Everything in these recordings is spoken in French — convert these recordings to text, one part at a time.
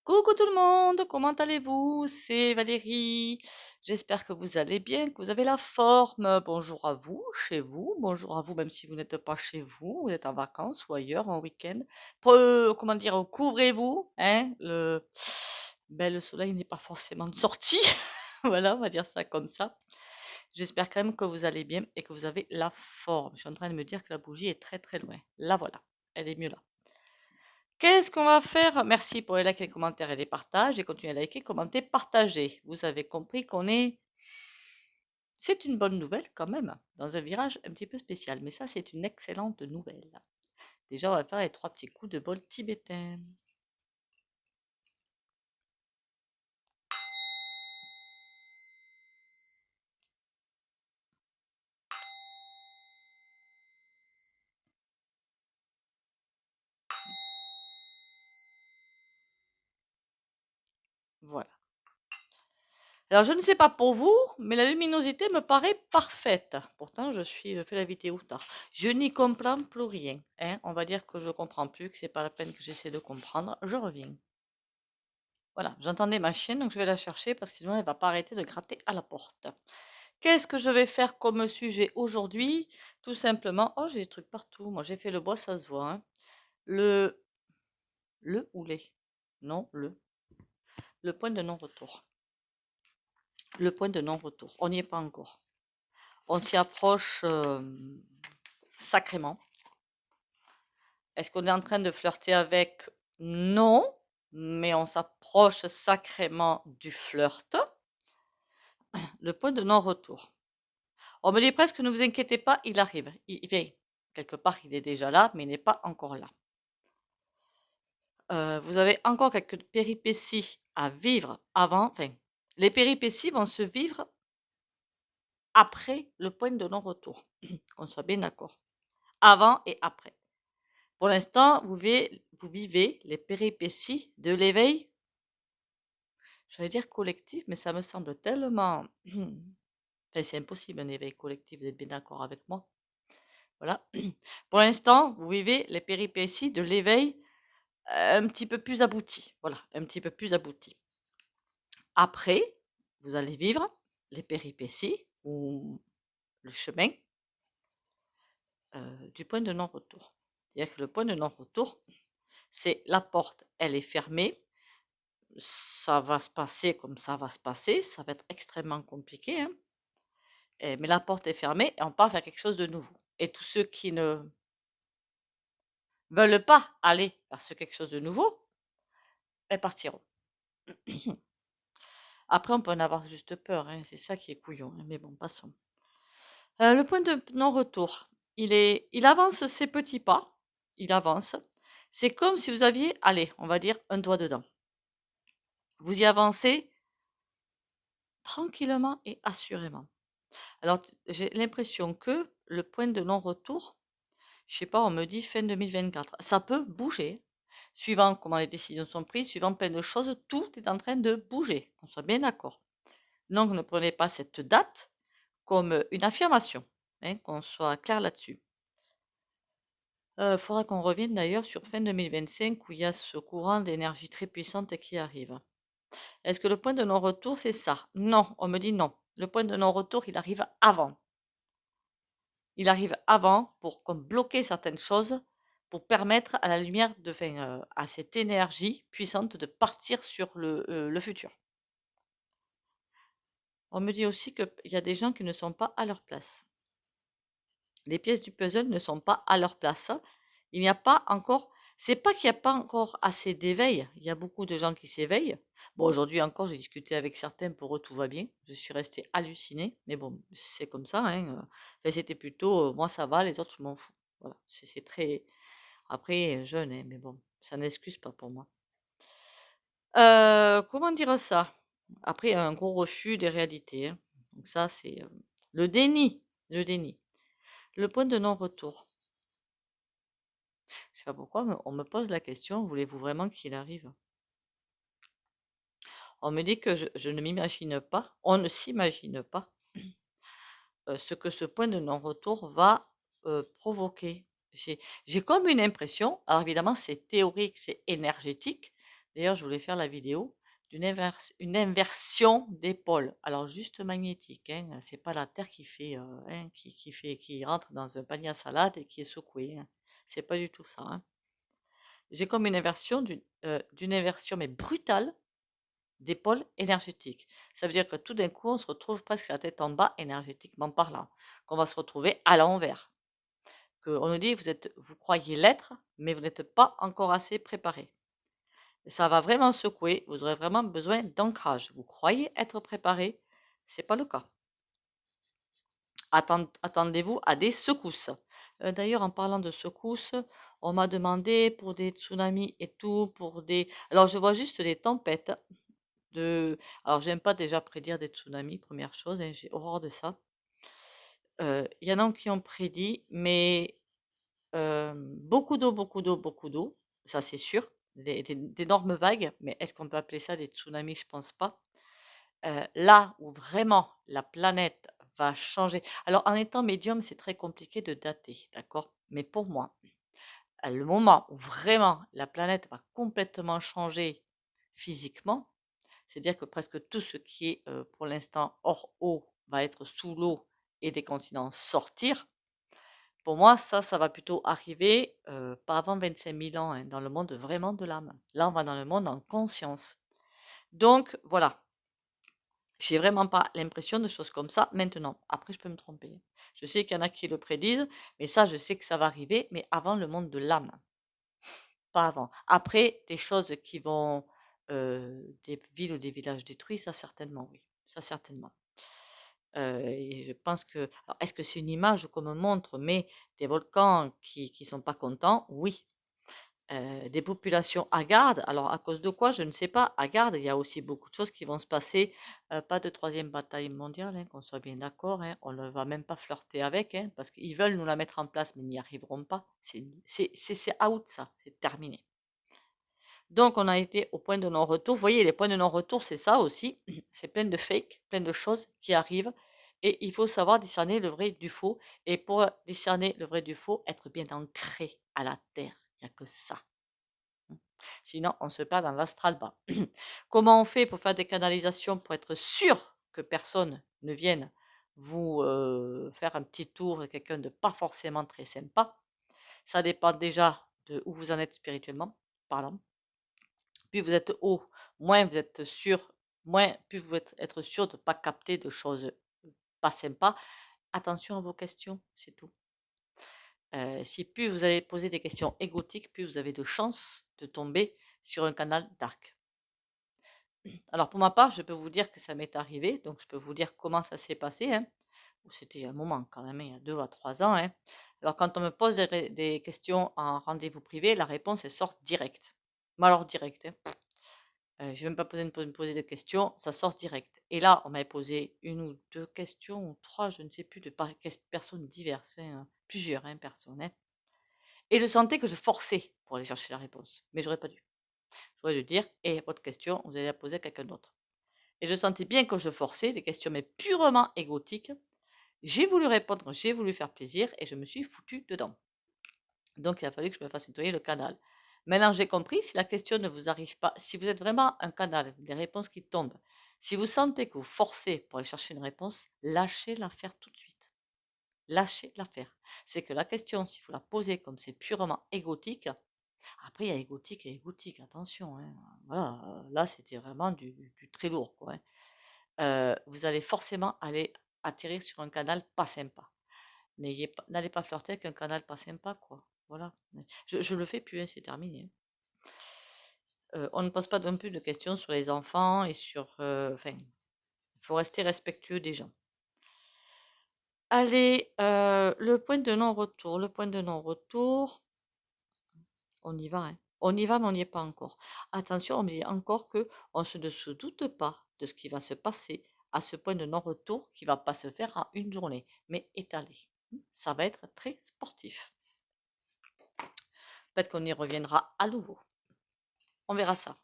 Coucou tout le monde, comment allez-vous? C'est Valérie. J'espère que vous allez bien, que vous avez la forme. Bonjour à vous, chez vous. Bonjour à vous, même si vous n'êtes pas chez vous, vous êtes en vacances ou ailleurs en week-end. Comment dire, couvrez-vous, hein? Le soleil n'est pas forcément de sortie. Voilà, on va dire ça comme ça. J'espère quand même que vous allez bien et que vous avez la forme. Je suis en train de me dire que la bougie est très très loin. Là, voilà, elle est mieux là. Qu'est-ce qu'on va faire? Merci pour les likes, les commentaires et les partages. Et continuez à liker, commenter, partager. Vous avez compris qu'on est... C'est une bonne nouvelle quand même, dans un virage un petit peu spécial. Mais ça, c'est une excellente nouvelle. Déjà, on va faire les 3 petits coups de bol tibétain. Voilà. Alors, je ne sais pas pour vous, mais la luminosité me paraît parfaite. Pourtant, je fais la vidéo tard. Je n'y comprends plus rien, hein. On va dire que je comprends plus, que c'est pas la peine que j'essaie de comprendre. Je reviens. Voilà, j'entendais ma chienne, donc je vais la chercher parce que sinon elle va pas arrêter de gratter à la porte. Qu'est-ce que je vais faire comme sujet aujourd'hui? Tout simplement, oh j'ai des trucs partout. Moi j'ai fait le bois, ça se voit, hein. Le, le ou les? Non, le point de non-retour. Le point de non-retour. On n'y est pas encore. On s'y approche sacrément. Est-ce qu'on est en train de flirter avec? Non, mais on s'approche sacrément du flirt. Le point de non-retour. On me dit presque, ne vous inquiétez pas, il arrive. Il vient. Quelque part, il est déjà là, mais il n'est pas encore là. Vous avez encore quelques péripéties à vivre avant. Enfin, les péripéties vont se vivre après le point de non-retour. Qu'on soit bien d'accord. Avant et après. Pour l'instant, vous vivez les péripéties de l'éveil. J'allais dire collectif, mais ça me semble tellement... Enfin, c'est impossible un éveil collectif, vous êtes bien d'accord avec moi. Voilà. Pour l'instant, vous vivez les péripéties de l'éveil un petit peu plus abouti. Voilà, un petit peu plus abouti. Après, vous allez vivre les péripéties ou le chemin du point de non-retour. C'est-à-dire que le point de non-retour, c'est la porte, elle est fermée. Ça va se passer comme ça va se passer. Ça va être extrêmement compliqué, hein. Mais la porte est fermée et on part vers quelque chose de nouveau. Et tous ceux qui ne veulent pas aller vers quelque chose de nouveau, elles partiront. Après, on peut en avoir juste peur, hein, c'est ça qui est couillon, hein, mais bon, passons. Le point de non-retour, il avance ses petits pas, il avance. C'est comme si vous aviez, allez, on va dire, un doigt dedans. Vous y avancez tranquillement et assurément. Alors, j'ai l'impression que le point de non-retour, je sais pas, on me dit fin 2024. Ça peut bouger, suivant comment les décisions sont prises, suivant plein de choses, tout est en train de bouger. On soit bien d'accord. Donc, ne prenez pas cette date comme une affirmation, hein, qu'on soit clair là-dessus. Faudra qu'on revienne d'ailleurs sur fin 2025 où il y a ce courant d'énergie très puissante qui arrive. Est-ce que le point de non-retour, c'est ça? Non, on me dit non. Le point de non-retour, il arrive avant. Il arrive avant pour comme bloquer certaines choses, pour permettre à la lumière, à cette énergie puissante de partir sur le futur. On me dit aussi qu'il y a des gens qui ne sont pas à leur place. Les pièces du puzzle ne sont pas à leur place. Il n'y a pas encore, c'est pas qu'il n'y a pas encore assez d'éveil. Il y a beaucoup de gens qui s'éveillent. Bon, aujourd'hui encore, j'ai discuté avec certains, pour eux tout va bien. Je suis restée hallucinée, mais bon, c'est comme ça, hein. Enfin, c'était plutôt, moi ça va, les autres je m'en fous. Voilà, c'est très, après jeune, hein, mais bon, ça n'excuse pas pour moi. Comment dire ça? Après, un gros refus des réalités, hein. Donc ça, c'est le déni, le déni. Le point de non-retour. Je sais pas pourquoi, mais on me pose la question, voulez-vous vraiment qu'il arrive? On me dit que je ne m'imagine pas, on ne s'imagine pas ce que ce point de non-retour va provoquer. J'ai comme une impression, alors évidemment c'est théorique, c'est énergétique, D'ailleurs, je voulais faire la vidéo une inversion des pôles. Alors, juste magnétique, hein, c'est pas la Terre qui fait, qui rentre dans un panier à salade et qui est secouée, hein. C'est pas du tout ça, hein. J'ai comme une inversion d'une inversion, mais brutale, des pôles énergétiques. Ça veut dire que tout d'un coup, on se retrouve presque la tête en bas, énergétiquement parlant, qu'on va se retrouver à l'envers. On nous dit, vous croyez l'être, mais vous n'êtes pas encore assez préparé. Ça va vraiment secouer, vous aurez vraiment besoin d'ancrage. Vous croyez être préparé, c'est pas le cas. Attendez-vous à des secousses. D'ailleurs, en parlant de secousses, on m'a demandé pour des tsunamis et tout, Alors, je vois juste des tempêtes. Alors, j'aime pas déjà prédire des tsunamis, première chose, hein, j'ai horreur de ça. Il y en a qui ont prédit, mais beaucoup d'eau, beaucoup d'eau, beaucoup d'eau, ça c'est sûr. D'énormes vagues, mais est-ce qu'on peut appeler ça des tsunamis? Je pense pas. Là où vraiment la planète va changer. Alors, en étant médium, c'est très compliqué de dater, d'accord? Mais pour moi, le moment où vraiment la planète va complètement changer physiquement, c'est-à-dire que presque tout ce qui est pour l'instant hors eau va être sous l'eau et des continents sortir. Pour moi, ça va plutôt arriver pas avant 25 000 ans, hein, dans le monde vraiment de l'âme. Là, on va dans le monde en conscience. Donc, voilà. J'ai vraiment pas l'impression de choses comme ça maintenant. Après, je peux me tromper, hein. Je sais qu'il y en a qui le prédisent, mais ça, je sais que ça va arriver, mais avant le monde de l'âme, pas avant. Après, des choses qui vont, des villes ou des villages détruits, ça certainement, oui. Ça certainement. Et je pense que, alors, est-ce que c'est une image qu'on me montre, mais des volcans qui sont pas contents? Oui. Des populations hagardes, alors à cause de quoi? Je ne sais pas. Hagardes, il y a aussi beaucoup de choses qui vont se passer. Pas de troisième bataille mondiale, hein, qu'on soit bien d'accord, hein. On ne va même pas flirter avec, hein, parce qu'ils veulent nous la mettre en place, mais ils n'y arriveront pas. C'est out, ça, c'est terminé. Donc, on a été au point de non-retour. Vous voyez, les points de non-retour, c'est ça aussi. C'est plein de fake, plein de choses qui arrivent. Et il faut savoir discerner le vrai du faux. Et pour discerner le vrai du faux, être bien ancré à la terre. Il n'y a que ça. Sinon, on se perd dans l'astral bas. Comment on fait pour faire des canalisations pour être sûr que personne ne vienne vous faire un petit tour de quelqu'un de pas forcément très sympa? Ça dépend déjà de où vous en êtes spirituellement parlant. Plus vous êtes haut, moins vous êtes sûr, plus vous être sûr de ne pas capter de choses pas sympas. Attention à vos questions, c'est tout. Si plus vous allez poser des questions égotiques, plus vous avez de chances de tomber sur un canal dark. Alors pour ma part, je peux vous dire que ça m'est arrivé, donc je peux vous dire comment ça s'est passé, hein. C'était il y a un moment quand même, hein, il y a 2 à 3 ans, hein. Alors quand on me pose des questions en rendez-vous privé, la réponse, elle sort direct. Mais alors direct, hein. Je vais même pas me poser de questions, ça sort direct. Et là, on m'avait posé une ou 2 questions, ou 3, je ne sais plus, de personnes diverses, hein, plusieurs, hein, personnes, hein. Et je sentais que je forçais pour aller chercher la réponse, mais j'aurais pas dû. J'aurais dû dire: «Et votre question, vous allez la poser à quelqu'un d'autre». Et je sentais bien que je forçais, des questions mais purement égotiques. J'ai voulu répondre, j'ai voulu faire plaisir et je me suis foutue dedans. Donc il a fallu que je me fasse nettoyer le canal. Maintenant j'ai compris, si la question ne vous arrive pas, si vous êtes vraiment un canal, des réponses qui tombent, si vous sentez que vous forcez pour aller chercher une réponse, lâchez l'affaire tout de suite. Lâchez l'affaire. C'est que la question, si vous la posez comme c'est purement égotique, après il y a égotique et égotique, attention, hein. Voilà, là c'était vraiment du très lourd, quoi, hein. Vous allez forcément aller atterrir sur un canal pas sympa. N'allez pas flirter avec un canal pas sympa, quoi. Voilà. Je le fais plus, hein, c'est terminé, hein. On ne pose pas non plus de questions sur les enfants et sur, enfin, il faut rester respectueux des gens. Allez, le point de non-retour. Le point de non-retour, on y va, hein. On y va, mais on n'y est pas encore. Attention, on me dit encore que on ne se doute pas de ce qui va se passer à ce point de non-retour qui va pas se faire en une journée, mais étalé. Ça va être très sportif. Peut-être qu'on y reviendra à nouveau. On verra ça.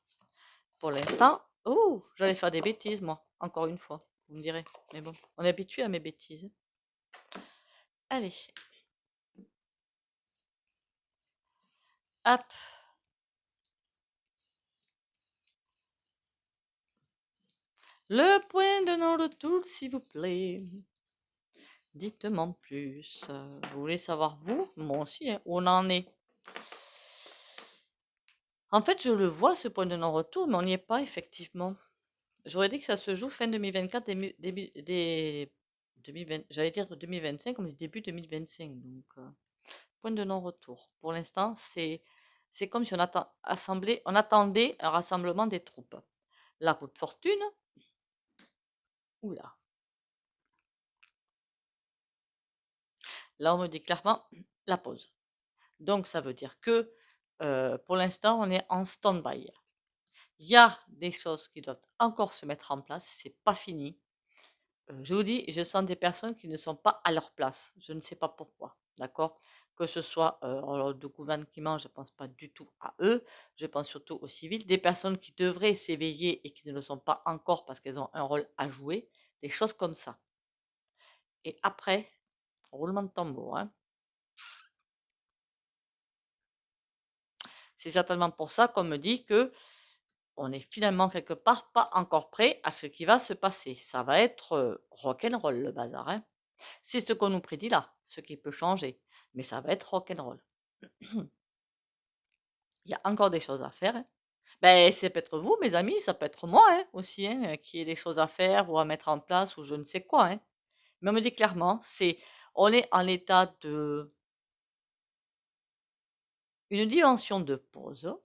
Pour l'instant, oh, j'allais faire des bêtises, moi, encore une fois, vous me direz. Mais bon, on est habitué à mes bêtises. Allez, hop. Le point de non-retour, s'il vous plaît. Dites-moi plus. Vous voulez savoir, vous? Moi aussi, hein, où on en est. En fait, je le vois, ce point de non-retour, mais on n'y est pas, effectivement. J'aurais dit que ça se joue fin 2024, début, 2020, j'allais dire 2025, comme début 2025. Donc, point de non-retour. Pour l'instant, c'est comme si on attendait un rassemblement des troupes. La roue de fortune, oula. Là, on me dit clairement la pause. Donc, ça veut dire que pour l'instant, on est en stand-by. Il y a des choses qui doivent encore se mettre en place, c'est pas fini. Je vous dis, je sens des personnes qui ne sont pas à leur place. Je ne sais pas pourquoi, d'accord? Que ce soit de gouvernement, je ne pense pas du tout à eux. Je pense surtout aux civils, des personnes qui devraient s'éveiller et qui ne le sont pas encore parce qu'elles ont un rôle à jouer, des choses comme ça. Et après, roulement de tambour, hein. C'est certainement pour ça qu'on me dit que on est finalement quelque part pas encore prêt à ce qui va se passer. Ça va être rock'n'roll le bazar, hein. C'est ce qu'on nous prédit là, ce qui peut changer, mais ça va être rock'n'roll. Il y a encore des choses à faire, hein. Ben, ça peut être vous, mes amis, ça peut être moi, hein, aussi, hein, qui ait des choses à faire ou à mettre en place ou je ne sais quoi, hein. Mais on me dit clairement, on est en état de une dimension de pause.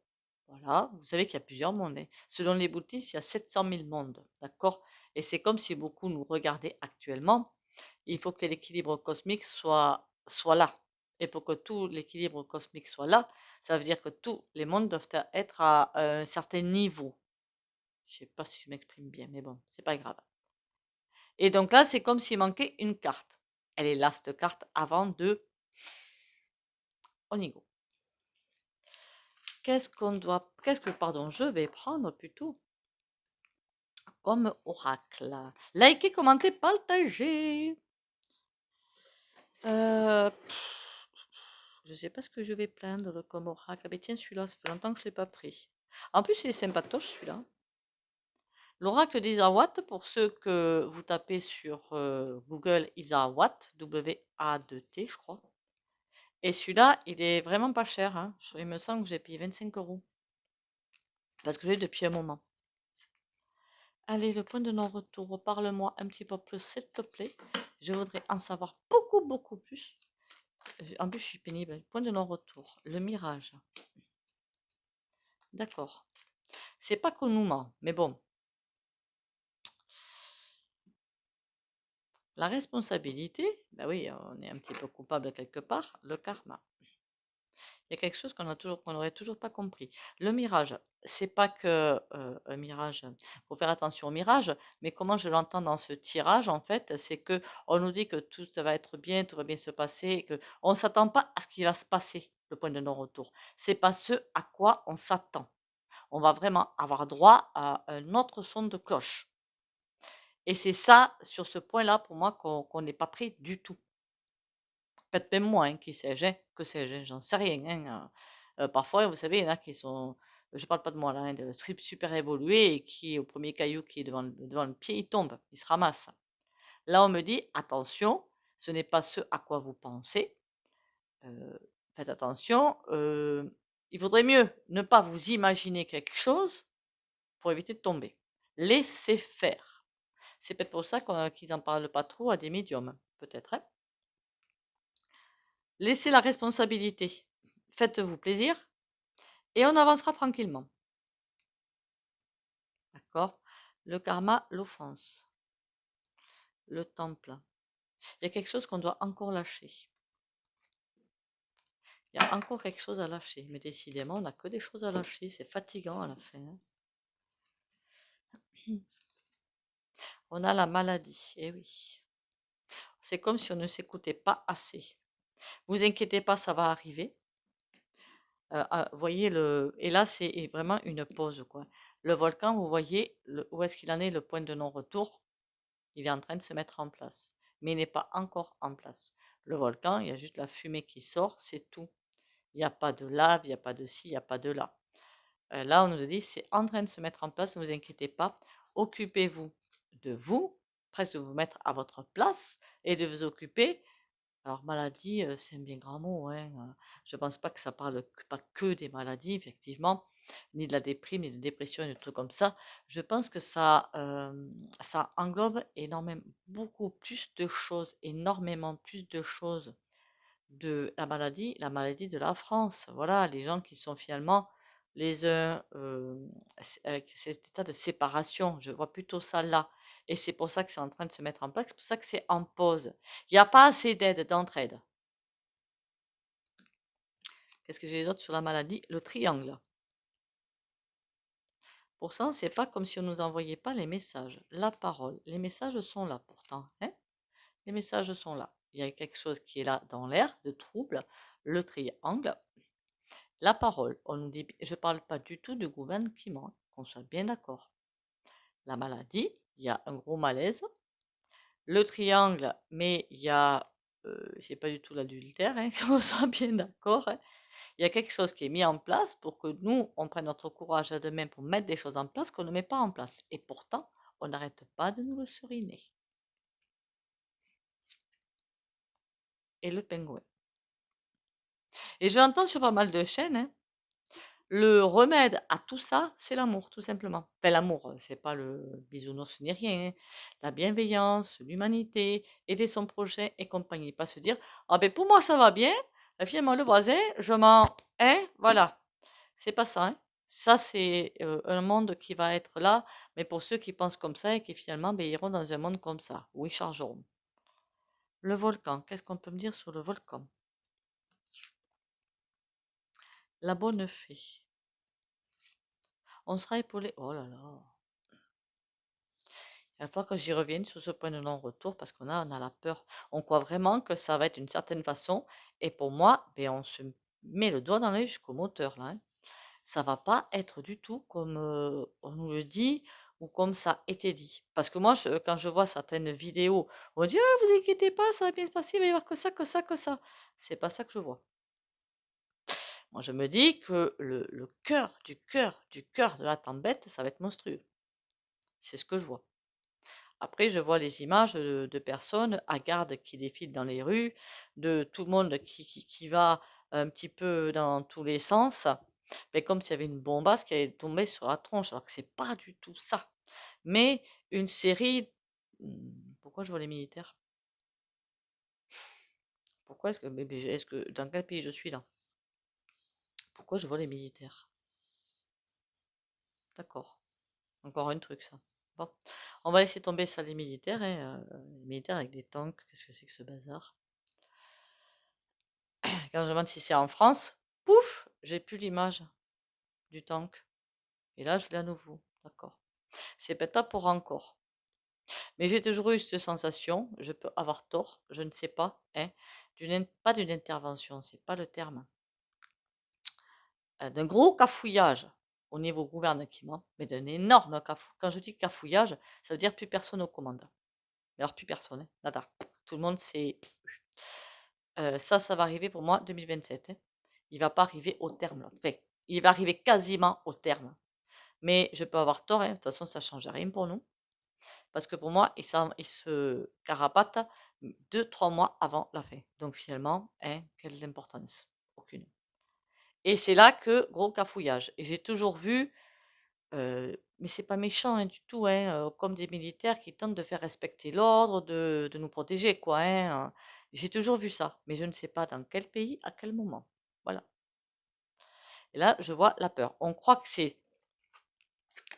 Voilà, vous savez qu'il y a plusieurs mondes, hein. Selon les bouddhistes, il y a 700 000 mondes, d'accord? Et c'est comme si beaucoup nous regardaient actuellement. Il faut que l'équilibre cosmique soit là. Et pour que tout l'équilibre cosmique soit là, ça veut dire que tous les mondes doivent être à un certain niveau. Je sais pas si je m'exprime bien, mais bon, c'est pas grave. Et donc là, c'est comme s'il manquait une carte. Elle est là, cette carte, avant de... On y go. Pardon, je vais prendre plutôt comme oracle. Likez, commentez, partagez. Je sais pas ce que je vais prendre comme oracle. Ah ben tiens, celui-là, ça fait longtemps que je l'ai pas pris. En plus, il est sympatoche, celui-là. L'oracle d'Isawat, pour ceux que vous tapez sur Google Isawat, W-A-2-T, je crois. Et celui-là, il est vraiment pas cher, hein. Il me semble que j'ai payé 25 euros. Parce que je l'ai depuis un moment. Allez, le point de non-retour, parle-moi un petit peu plus, s'il te plaît. Je voudrais en savoir beaucoup, beaucoup plus. En plus, je suis pénible. Point de non-retour, le mirage. D'accord. C'est pas qu'on nous ment, mais bon. La responsabilité, ben oui, on est un petit peu coupable quelque part, le karma. Il y a quelque chose qu'on n'aurait toujours pas compris. Le mirage, c'est pas que un mirage. Faut faire attention au mirage, mais comment je l'entends dans ce tirage en fait, c'est que on nous dit que tout ça va être bien, tout va bien se passer, et que on s'attend pas à ce qui va se passer. Le point de non-retour, c'est pas ce à quoi on s'attend. On va vraiment avoir droit à un autre son de cloche. Et c'est ça, sur ce point-là, pour moi, qu'on n'est pas prêt du tout. Peut-être même moi, hein, qui sais-je, hein, que sais-je, hein, j'en sais rien, hein. Parfois, vous savez, il y en a qui sont, je parle pas de moi là, hein, de super évolués et qui, au premier caillou qui est devant le pied, il tombe, il se ramasse. Là, on me dit, attention, ce n'est pas ce à quoi vous pensez. Faites attention. Il vaudrait mieux ne pas vous imaginer quelque chose pour éviter de tomber. Laissez faire. C'est peut-être pour ça qu'ils n'en parlent pas trop à des médiums, peut-être, hein. Laissez la responsabilité. Faites-vous plaisir et on avancera tranquillement. D'accord? Le karma, l'offense, le temple. Il y a quelque chose qu'on doit encore lâcher. Il y a encore quelque chose à lâcher. Mais décidément, on n'a que des choses à lâcher. C'est fatigant à la fin, hein. On a la maladie. Eh oui. C'est comme si on ne s'écoutait pas assez. Vous inquiétez pas, ça va arriver. Voyez et là, c'est vraiment une pause, quoi. Le volcan, vous voyez où est-ce qu'il en est, le point de non-retour. Il est en train de se mettre en place, mais il n'est pas encore en place. Le volcan, il y a juste la fumée qui sort, c'est tout. Il n'y a pas de lave, il n'y a pas de ci, il n'y a pas de là. Là, on nous dit, c'est en train de se mettre en place, ne vous inquiétez pas. Occupez-vous de vous, presque de vous mettre à votre place et de vous occuper. Alors maladie, c'est un bien grand mot, hein, je pense pas que ça parle pas que des maladies effectivement, ni de la déprime, ni de dépression et de trucs comme ça. Je pense que ça englobe énormément beaucoup plus de choses, énormément plus de choses de la maladie de la France. Voilà, les gens qui sont finalement les uns, avec cet état de séparation, je vois plutôt ça là et c'est pour ça que c'est en train de se mettre en place, c'est pour ça que c'est en pause. Il y a pas assez d'aide, d'entraide. Qu'est-ce que j'ai d'autre sur la maladie? Le triangle. Pour ça, c'est pas comme si on nous envoyait pas les messages, la parole. Les messages sont là pourtant, hein? Les messages sont là. Il y a quelque chose qui est là dans l'air de trouble, le triangle. La parole, on nous dit, je parle pas du tout de gouvernement, qu'on soit bien d'accord. La maladie, il y a un gros malaise. Le triangle, mais il y a, c'est pas du tout l'adultère, hein, qu'on soit bien d'accord, hein. Il y a quelque chose qui est mis en place pour que nous, on prenne notre courage à deux mains pour mettre des choses en place qu'on ne met pas en place. Et pourtant, on n'arrête pas de nous le suriner. Et le pingouin. Et je l'entends sur pas mal de chaînes, hein. Le remède à tout ça, c'est l'amour, tout simplement. Enfin, l'amour, c'est pas le bisounours ni rien, hein. La bienveillance, l'humanité, aider son projet et compagnie. Pas se dire, ah ben pour moi ça va bien, finalement le voisin, je m'en... Hein, voilà. C'est pas ça, hein. Ça, c'est un monde qui va être là, mais pour ceux qui pensent comme ça et qui finalement ben, iront dans un monde comme ça, où ils changeront. Le volcan, qu'est-ce qu'on peut me dire sur le volcan? La bonne fée. On sera épaulé. Oh là là. Il va falloir que j'y revienne sur ce point de non-retour parce on a la peur. On croit vraiment que ça va être d'une certaine façon. Et pour moi, ben, on se met le doigt dans l'œil jusqu'au moteur là, hein. Ça va pas être du tout comme on nous le dit ou comme ça a été dit. Parce que moi, quand je vois certaines vidéos, on me dit ah, vous inquiétez pas, ça va bien se passer, il va y avoir que ça, que ça, que ça. C'est pas ça que je vois. Moi, je me dis que le cœur du cœur de la tempête, ça va être monstrueux. C'est ce que je vois. Après, je vois les images de personnes à garde qui défilent dans les rues, de tout le monde qui va un petit peu dans tous les sens, mais comme s'il y avait une bombasse qui allait tomber sur la tronche, alors que c'est pas du tout ça. Mais une série. Pourquoi je vois les militaires? Pourquoi est-ce que, est-ce que dans quel pays je suis là? Pourquoi je vois les militaires? D'accord. Encore un truc ça. Bon, on va laisser tomber ça les militaires, hein, les militaires avec des tanks. Qu'est-ce que c'est que ce bazar? Quand je demande si c'est en France, pouf, j'ai plus l'image du tank. Et là, je l'ai à nouveau. D'accord. C'est peut-être pas pour encore. Mais j'ai toujours eu cette sensation, je peux avoir tort, je ne sais pas, hein, pas d'une intervention, c'est pas le terme, d'un gros cafouillage au niveau gouvernement, mais d'un énorme cafouillage. Quand je dis cafouillage, ça veut dire plus personne aux commandes. Mais alors plus personne, hein, nada. Tout le monde sait. Ça va arriver pour moi 2027, hein. Il va pas arriver au terme. Là. Enfin, il va arriver quasiment au terme. Mais je peux avoir tort, hein. De toute façon, ça ne change rien pour nous. Parce que pour moi, il se carapate 2, 3 mois avant la fin. Donc finalement, hein, quelle importance? Aucune. Et c'est là que, gros cafouillage. Et j'ai toujours vu, mais c'est pas méchant hein, du tout, hein, comme des militaires qui tentent de faire respecter l'ordre, de nous protéger, quoi, hein. J'ai toujours vu ça, mais je ne sais pas dans quel pays, à quel moment. Voilà. Et là, je vois la peur. On croit que c'est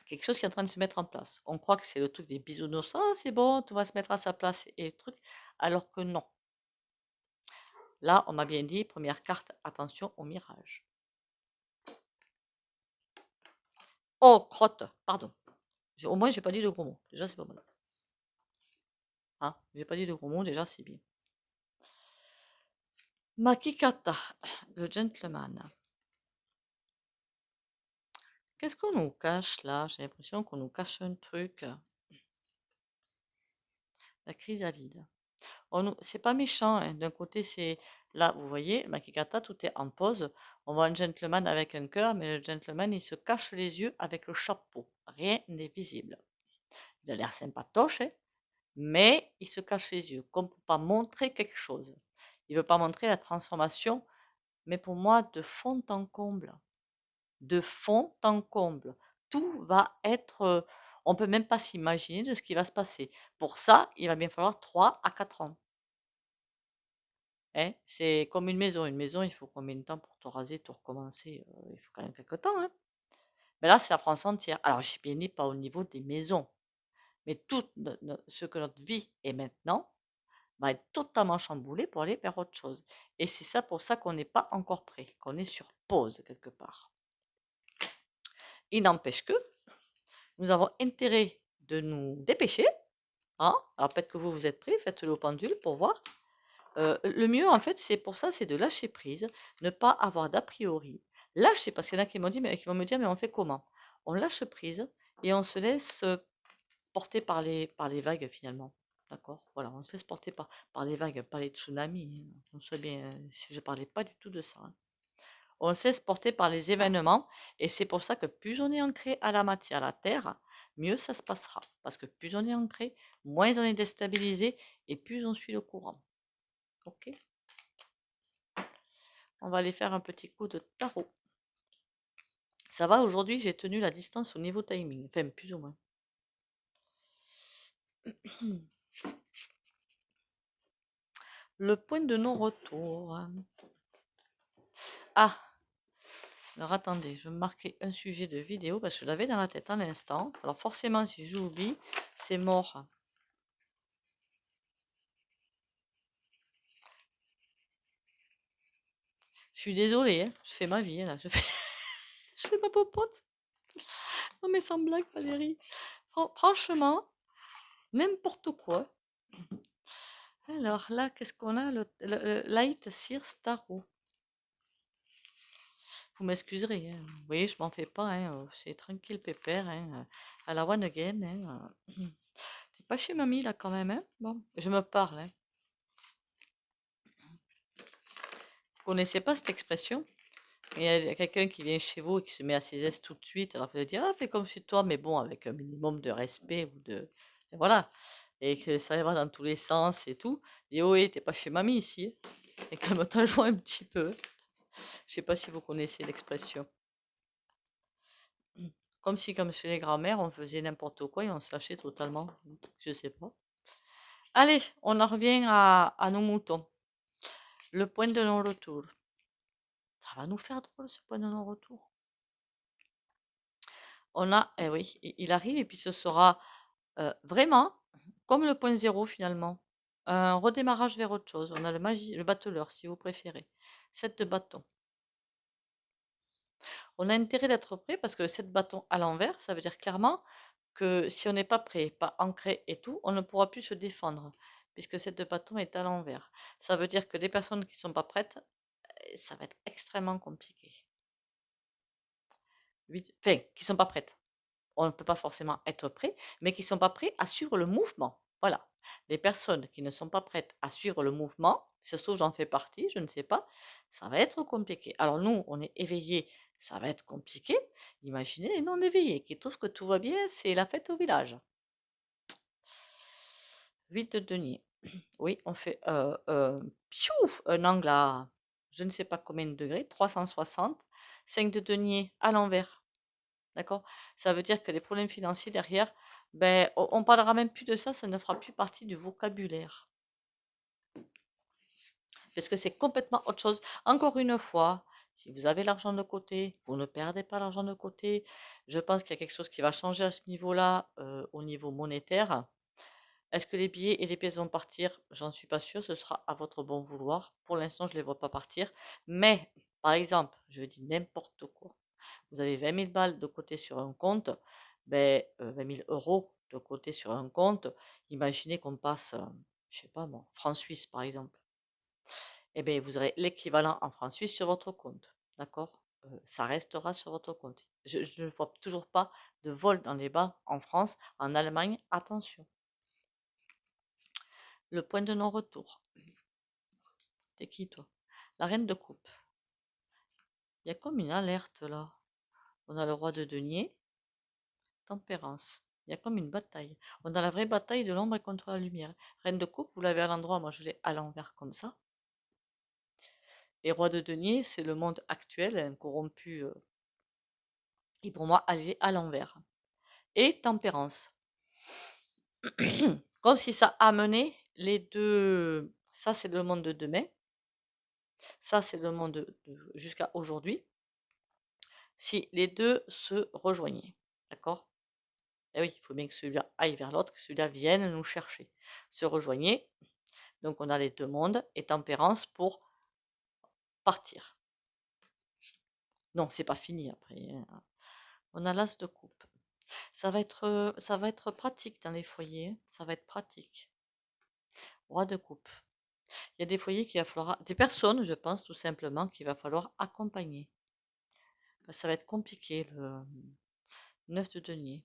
quelque chose qui est en train de se mettre en place. On croit que c'est le truc des bisounours, ah c'est bon, tout va se mettre à sa place et truc, alors que non. Là, on m'a bien dit, première carte, attention au mirage. Oh, crotte, pardon. Au moins, j'ai pas dit de gros mots. Déjà, c'est pas mal. Hein, j'ai pas dit de gros mots, déjà, c'est bien. Makikata, le gentleman. Qu'est-ce qu'on nous cache là? J'ai l'impression qu'on nous cache un truc. La chrysalide. C'est pas méchant, hein. D'un côté, c'est là, vous voyez, Makikata, tout est en pause. On voit un gentleman avec un cœur, mais le gentleman, il se cache les yeux avec le chapeau. Rien n'est visible. Il a l'air sympatoche, hein, mais il se cache les yeux, comme pour pas montrer quelque chose. Il veut pas montrer la transformation, mais pour moi, de fond en comble. De fond en comble. Tout va être... on peut même pas s'imaginer de ce qui va se passer. Pour ça, il va bien falloir 3 à 4 ans. Hein, c'est comme une maison. Une maison, il faut combien de temps pour tout raser, tout recommencer? Il faut quand même quelques temps, hein. Mais là, c'est la France entière. Alors, j'ai bien dit pas au niveau des maisons, mais tout ce que notre vie est maintenant va être totalement chamboulé pour aller vers autre chose. Et c'est ça pour ça qu'on n'est pas encore prêt, qu'on est sur pause quelque part. Il n'empêche que nous avons intérêt de nous dépêcher. Hein. Alors peut-être que vous êtes prêts, faites-le au pendule pour voir. Le mieux, en fait, c'est pour ça, c'est de lâcher prise, ne pas avoir d'a priori. Lâcher, parce qu'il y en a qui m'ont dit, mais qui vont me dire, mais on fait comment? On lâche prise et on se laisse porter par les vagues finalement. D'accord? Voilà, on se laisse porter par les vagues, pas les tsunamis. Hein. On sait bien, je ne parlais pas du tout de ça. Hein. On se laisse porter par les événements et c'est pour ça que plus on est ancré à la matière, à la terre, mieux ça se passera. Parce que plus on est ancré, moins on est déstabilisé et plus on suit le courant. Ok? On va aller faire un petit coup de tarot. Ça va, aujourd'hui, j'ai tenu la distance au niveau timing. Enfin, plus ou moins. Le point de non-retour. Ah, alors attendez, je vais marquer un sujet de vidéo parce que je l'avais dans la tête à l'instant. Alors forcément, si j'oublie, c'est mort. Je suis désolée, hein, je fais ma vie, là. Je fais, je fais ma popote. Non mais sans blague, Valérie. Franchement, n'importe quoi. Alors là, qu'est-ce qu'on a? Le Light Sears Tarot. Vous m'excuserez, hein. Vous voyez, je m'en fais pas, hein. C'est tranquille, pépère, hein. À la one again, hein. C'est pas chez mamie, là, quand même, hein. Bon, je me parle, hein. Vous connaissez pas cette expression? Il y a quelqu'un qui vient chez vous et qui se met à ses aises tout de suite, alors vous allez dire, ah, fais comme chez toi, mais bon, avec un minimum de respect ou de... Et voilà. Et que ça va dans tous les sens et tout. Et oh, t'es pas chez mamie ici. Hein. Et calme-toi, joue un petit peu. Je sais pas si vous connaissez l'expression. Comme si, comme chez les grands-mères, on faisait n'importe quoi et on se lâchait totalement. Je sais pas. Allez, on en revient à nos moutons. Le point de non-retour. Ça va nous faire drôle ce point de non-retour. On a, eh oui, il arrive et puis ce sera vraiment comme le point zéro finalement. Un redémarrage vers autre chose. On a le battleur si vous préférez. 7 de bâton. On a intérêt d'être prêt parce que le 7 bâton à l'envers, ça veut dire clairement que si on n'est pas prêt, pas ancré et tout, on ne pourra plus se défendre puisque cette de bâton est à l'envers. Ça veut dire que les personnes qui ne sont pas prêtes, ça va être extrêmement compliqué. Enfin, qui ne sont pas prêtes. On ne peut pas forcément être prêt, mais qui ne sont pas prêts à suivre le mouvement. Voilà. Les personnes qui ne sont pas prêtes à suivre le mouvement, si ça se trouve j'en fais partie, je ne sais pas, ça va être compliqué. Alors nous, on est éveillés, ça va être compliqué. Imaginez les non éveillés qui trouvent que tout va bien, c'est la fête au village. 8 de denier. Oui, on fait un angle à je ne sais pas combien de degrés, 360. 5 de denier à l'envers. D'accord? Ça veut dire que les problèmes financiers derrière, ben, on parlera même plus de ça, ça ne fera plus partie du vocabulaire. Parce que c'est complètement autre chose. Encore une fois, si vous avez l'argent de côté, vous ne perdez pas l'argent de côté. Je pense qu'il y a quelque chose qui va changer à ce niveau-là, au niveau monétaire. Est-ce que les billets et les pièces vont partir? J'en suis pas sûre, ce sera à votre bon vouloir. Pour l'instant, je ne les vois pas partir. Mais, par exemple, je dis n'importe quoi. Vous avez 20 000 balles de côté sur un compte, ben, 20 000 euros de côté sur un compte. Imaginez qu'on passe, je sais pas moi, francs-suisse par exemple. Eh bien, vous aurez l'équivalent en francs suisses sur votre compte. D'accord? Ça restera sur votre compte. Je ne vois toujours pas de vol dans les bas en France. En Allemagne, attention. Le point de non-retour. T'es qui, toi? La reine de coupe. Il y a comme une alerte là. On a le roi de denier. Tempérance. Il y a comme une bataille. On a la vraie bataille de l'ombre contre la lumière. Reine de coupe, vous l'avez à l'endroit, moi je l'ai à l'envers comme ça. Et roi de denier, c'est le monde actuel, corrompu, et pour moi, elle est à l'envers. Et tempérance. Comme si ça amenait les deux. Ça, c'est le monde de demain. Ça, c'est le monde jusqu'à aujourd'hui. Si les deux se rejoignaient. D'accord? Eh oui, il faut bien que celui-là aille vers l'autre, que celui-là vienne nous chercher. Se rejoigner. Donc, on a les deux mondes et tempérance pour partir. Non, c'est pas fini après, hein. On a l'as de coupe. Ça va être pratique dans les foyers. Ça va être pratique. Roi de coupe. Il y a des foyers qu'il va falloir, des personnes, je pense, tout simplement, qu'il va falloir accompagner. Ça va être compliqué, le 9 de denier.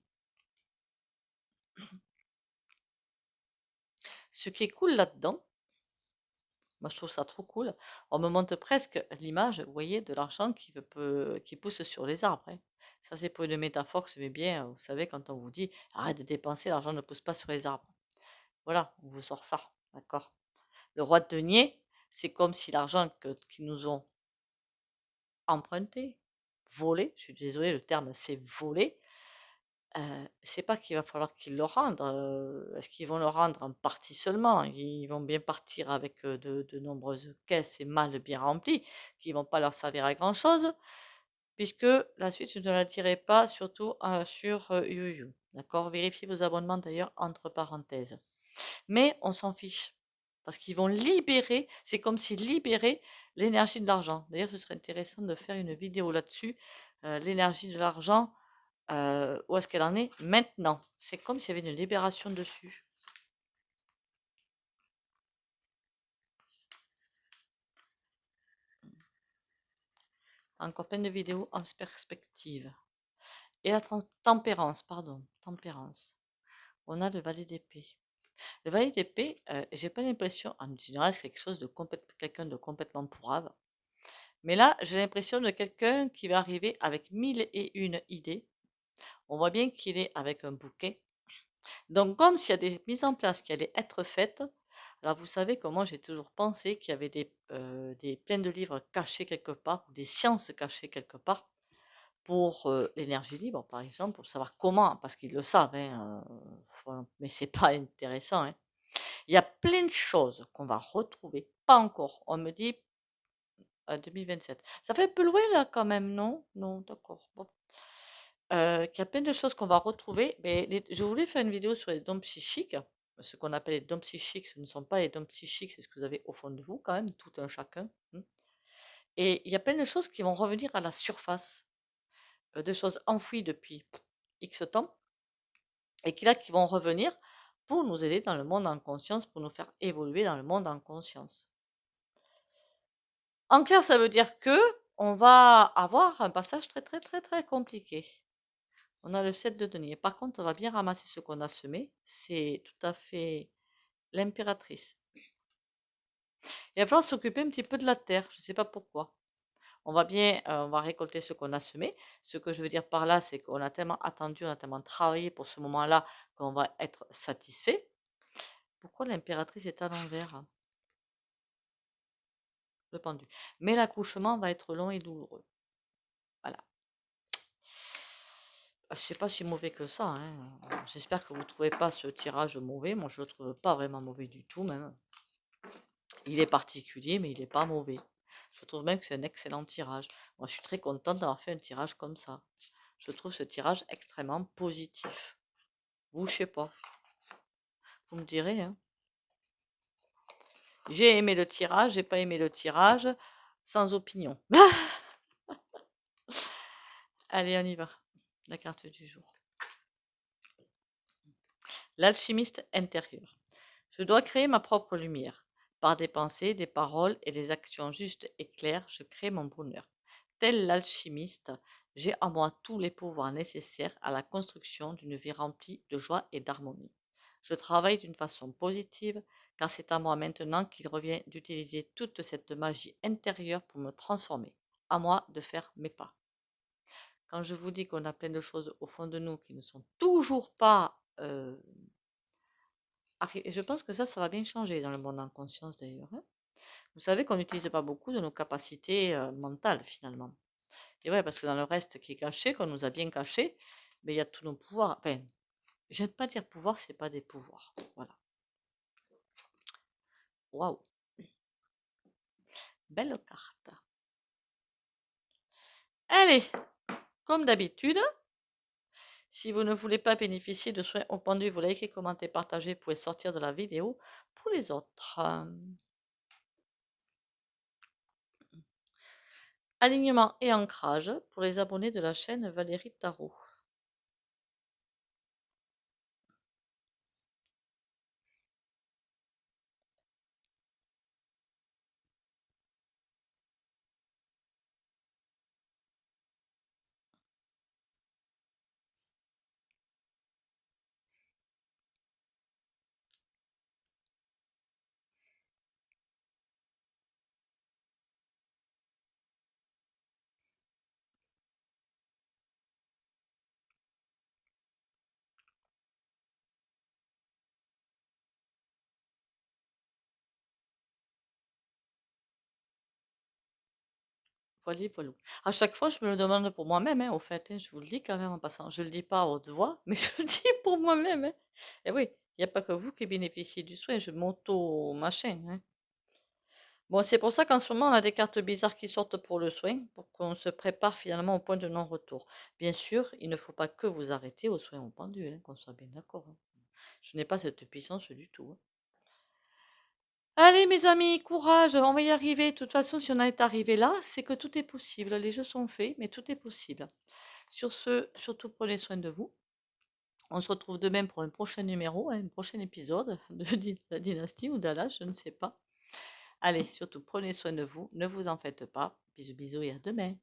Ce qui est cool là-dedans, moi je trouve ça trop cool, on me montre presque l'image, vous voyez, de l'argent qui pousse sur les arbres, hein. Ça, c'est pour une métaphore que j'aimais bien, vous savez, quand on vous dit arrête de dépenser, l'argent ne pousse pas sur les arbres. Voilà, on vous sort ça, d'accord. Le roi de denier, c'est comme si l'argent qu'ils nous ont emprunté, volé, je suis désolée, le terme c'est volé, c'est pas qu'il va falloir qu'ils le rendent, est-ce qu'ils vont le rendre en partie seulement? Ils vont bien partir avec, de nombreuses caisses et malles bien remplies, qui vont pas leur servir à grand chose, puisque la suite je ne la dirai pas, surtout, sur, YouYou. D'accord? Vérifiez vos abonnements d'ailleurs entre parenthèses. Mais on s'en fiche, parce qu'ils vont libérer, c'est comme s'ils libéraient l'énergie de l'argent. D'ailleurs, ce serait intéressant de faire une vidéo là-dessus, l'énergie de l'argent, où est-ce qu'elle en est maintenant? C'est comme s'il y avait une libération dessus. Encore plein de vidéos en perspective. Et la tempérance, pardon, tempérance. On a le valet d'épée. Le valet d'épée, j'ai pas l'impression, en général, c'est quelque chose de quelqu'un de complètement pourrave. Mais là, j'ai l'impression de quelqu'un qui va arriver avec 1001 idées. On voit bien qu'il est avec un bouquet. Donc, comme s'il y a des mises en place qui allaient être faites, alors vous savez que moi j'ai toujours pensé qu'il y avait plein de livres cachés quelque part, ou des sciences cachées quelque part, pour l'énergie libre par exemple, pour savoir comment, parce qu'ils le savent, hein, mais c'est pas intéressant, hein. Il y a plein de choses qu'on va retrouver, pas encore. On me dit 2027. Ça fait un peu loin là quand même, non? Non, d'accord. Bon. Qu'il y a plein de choses qu'on va retrouver. Mais je voulais faire une vidéo sur les dons psychiques. Ce qu'on appelle les dons psychiques, ce ne sont pas les dons psychiques, c'est ce que vous avez au fond de vous quand même, tout un chacun. Et il y a plein de choses qui vont revenir à la surface, de choses enfouies depuis X temps, et qui vont revenir pour nous aider dans le monde en conscience, pour nous faire évoluer dans le monde en conscience. En clair, ça veut dire que on va avoir un passage très très très très compliqué. On a le 7 de denier. Par contre, on va bien ramasser ce qu'on a semé. C'est tout à fait l'impératrice. Il va falloir s'occuper un petit peu de la terre. Je ne sais pas pourquoi. On va récolter ce qu'on a semé. Ce que je veux dire par là, c'est qu'on a tellement attendu, on a tellement travaillé pour ce moment-là qu'on va être satisfait. Pourquoi l'impératrice est à l'envers? Le pendu. Mais l'accouchement va être long et douloureux. Voilà. C'est pas si mauvais que ça, hein. J'espère que vous ne trouvez pas ce tirage mauvais. Moi, je le trouve pas vraiment mauvais du tout, même. Il est particulier, mais il n'est pas mauvais. Je trouve même que c'est un excellent tirage. Moi, je suis très contente d'avoir fait un tirage comme ça. Je trouve ce tirage extrêmement positif. Vous, je sais pas. Vous me direz, hein. J'ai aimé le tirage, j'ai pas aimé le tirage. Sans opinion. Allez, on y va. La carte du jour. L'alchimiste intérieur. Je dois créer ma propre lumière. Par des pensées, des paroles et des actions justes et claires, je crée mon bonheur. Tel l'alchimiste, j'ai en moi tous les pouvoirs nécessaires à la construction d'une vie remplie de joie et d'harmonie. Je travaille d'une façon positive, car c'est à moi maintenant qu'il revient d'utiliser toute cette magie intérieure pour me transformer. À moi de faire mes pas. Quand je vous dis qu'on a plein de choses au fond de nous qui ne sont toujours pas et je pense que ça va bien changer dans le monde en conscience d'ailleurs, hein. Vous savez qu'on n'utilise pas beaucoup de nos capacités mentales finalement. Et ouais, parce que dans le reste qui est caché, qu'on nous a bien caché, mais il y a tous nos pouvoirs. Enfin, j'aime pas dire pouvoir, c'est pas des pouvoirs. Voilà. Waouh, belle carte. Allez, comme d'habitude, si vous ne voulez pas bénéficier de soins au pendu, vous likez, commentez, partagez, vous pouvez sortir de la vidéo pour les autres. Alignement et ancrage pour les abonnés de la chaîne Valérie Tarot. Voilà, voilà. À chaque fois, je me le demande pour moi-même, hein, au fait, hein, je vous le dis quand même en passant. Je le dis pas à haute voix, mais je le dis pour moi-même, hein. Et oui, il n'y a pas que vous qui bénéficiez du soin, je m'auto-machin, hein. Bon, c'est pour ça qu'en ce moment, on a des cartes bizarres qui sortent pour le soin, pour qu'on se prépare finalement au point de non-retour. Bien sûr, il ne faut pas que vous arrêter aux soins au pendu, hein, qu'on soit bien d'accord, hein. Je n'ai pas cette puissance du tout, hein. Allez, mes amis, courage, on va y arriver. De toute façon, si on est arrivé là, c'est que tout est possible. Les jeux sont faits, mais tout est possible. Sur ce, surtout prenez soin de vous. On se retrouve demain pour un prochain numéro, un prochain épisode de la dynastie ou d'Alas, je ne sais pas. Allez, surtout prenez soin de vous, ne vous en faites pas. Bisous bisous et à demain.